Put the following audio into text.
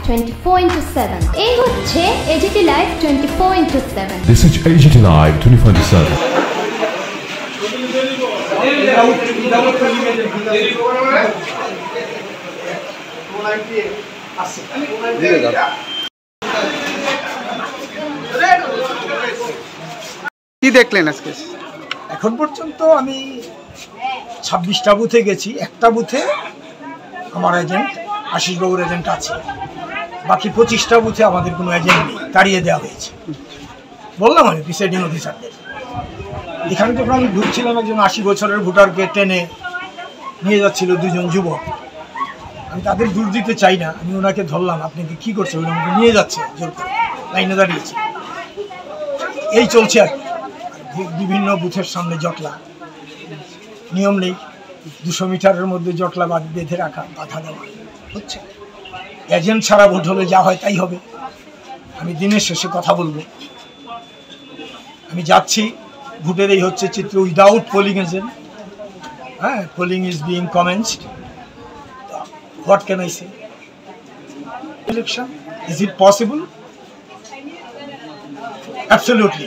24/7 এই হচ্ছে AGT Live 24/7 This is AGT Live 24/7 কি দেখলেন আজকে? এখন পর্যন্ত আমি 26টা বুথে গেছি, একটা বুথে আমার এজেন্ট আশিস বাবুর এজেন্ট আছে, বাকি 25টা বুথে আমাদের কোনো এজেন্ট নেই, তাড়িয়ে দেওয়া হয়েছে। বললাম আমি প্রিসাইডিং অফিসারদের, এখানে যখন আমি ঢুকছিলাম একজন 80 বছরের ভোটারকে টেনে নিয়ে যাচ্ছিল দুজন যুবক, আমি তাদের দূর দিতে চাই না, আমি ওনাকে ধরলাম, আপনি কি করছেন? ওনাকে নিয়ে যাচ্ছে জোর করে, লাইনে দাঁড়িয়েছে, এই চলছে আর বিভিন্ন বুথের সামনে জটলা, নিয়ম নেই 200 মিটারের মধ্যে জটলা বেঁধে রাখা, বাধা দেওয়া হচ্ছে। এজেন্ট ছাড়া ভোট হলে যা হয় তাই হবে। আমি দিনের শেষে কথা বলবো, আমি যাচ্ছি, ভোটের এই হচ্ছে চিত্র, উইদাউট পোলিং এজেন্ট। হ্যাঁ, polling is being commenced, what can I say? Election, is it possible? Absolutely.